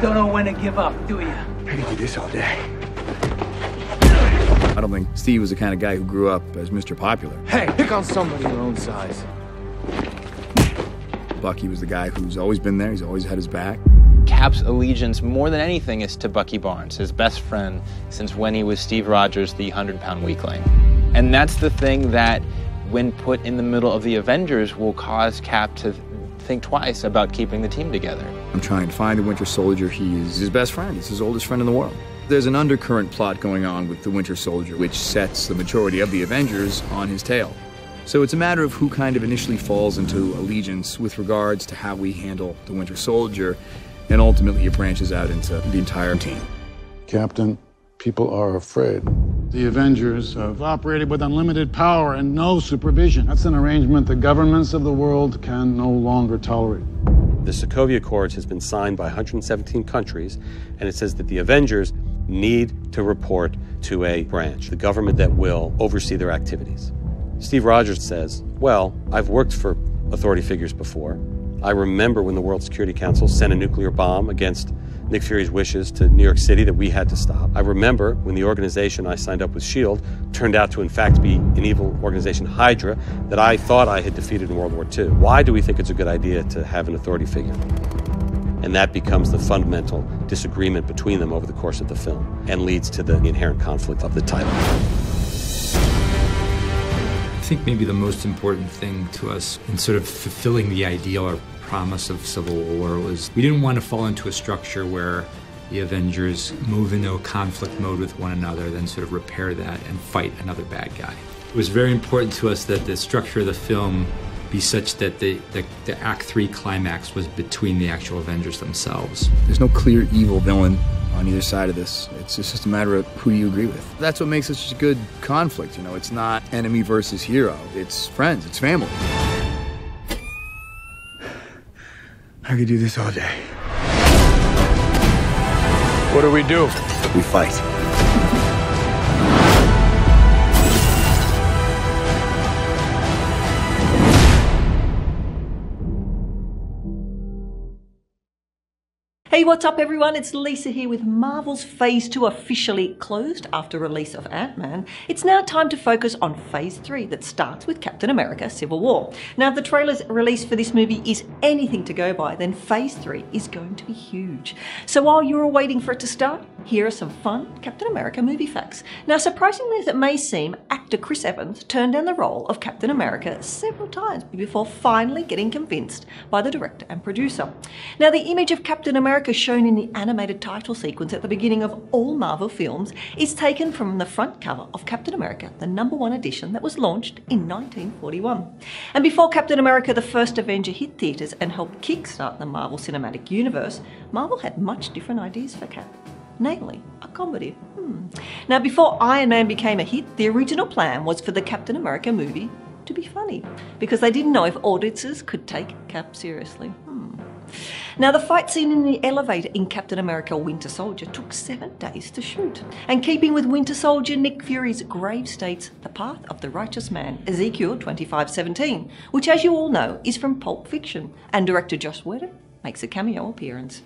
Don't know when to give up, do you? I could do this all day. I don't think Steve was the kind of guy who grew up as Mr. Popular. Hey, pick on somebody your own size. Bucky was the guy who's always been there, he's always had his back. Cap's allegiance, more than anything, is to Bucky Barnes, his best friend since when he was Steve Rogers, the 100-pound weakling. And that's the thing that, when put in the middle of the Avengers, will cause Cap to think twice about keeping the team together. I'm trying to find the Winter Soldier. He is his best friend. He's his oldest friend in the world. There's an undercurrent plot going on with the Winter Soldier, which sets the majority of the Avengers on his tail. So it's a matter of who kind of initially falls into allegiance with regards to how we handle the Winter Soldier, and ultimately it branches out into the entire team. Captain, people are afraid. The Avengers have operated with unlimited power and no supervision. That's an arrangement the governments of the world can no longer tolerate. The Sokovia Accords has been signed by 117 countries, and it says that the Avengers need to report to a branch, the government that will oversee their activities. Steve Rogers says, well, I've worked for authority figures before. I remember when the World Security Council sent a nuclear bomb against Nick Fury's wishes to New York City that we had to stop. I remember when the organization I signed up with S.H.I.E.L.D. turned out to in fact be an evil organization, Hydra, that I thought I had defeated in World War II. Why do we think it's a good idea to have an authority figure? And that becomes the fundamental disagreement between them over the course of the film and leads to the inherent conflict of the title. I think maybe the most important thing to us in sort of fulfilling the ideal or promise of Civil War was we didn't want to fall into a structure where the Avengers move into a conflict mode with one another, then sort of repair that and fight another bad guy. It was very important to us that the structure of the film be such that the Act 3 climax was between the actual Avengers themselves. There's no clear evil villain on either side of this. It's just a matter of who do you agree with. That's what makes it such a good conflict, you know. It's not enemy versus hero. It's friends, it's family. I could do this all day. What do? We fight. Hey, what's up everyone? It's Lisa here with Marvel's Phase 2 officially closed after release of Ant-Man. It's now time to focus on Phase 3 that starts with Captain America Civil War. Now, if the trailers released for this movie is anything to go by, then Phase 3 is going to be huge. So while you're all waiting for it to start, here are some fun Captain America movie facts. Now, surprisingly as it may seem, actor Chris Evans turned down the role of Captain America several times before finally getting convinced by the director and producer. Now, the image of Captain America shown in the animated title sequence at the beginning of all Marvel films is taken from the front cover of Captain America, the #1 edition that was launched in 1941. And before Captain America the First Avenger hit theatres and helped kickstart the Marvel Cinematic Universe, Marvel had much different ideas for Cap, namely a comedy. Now, before Iron Man became a hit, the original plan was for the Captain America movie to be funny, because they didn't know if audiences could take Cap seriously. Now, the fight scene in the elevator in Captain America Winter Soldier took 7 days to shoot. And keeping with Winter Soldier, Nick Fury's grave states the path of the righteous man, Ezekiel 25:17, which, as you all know, is from Pulp Fiction, and director Joss Whedon makes a cameo appearance.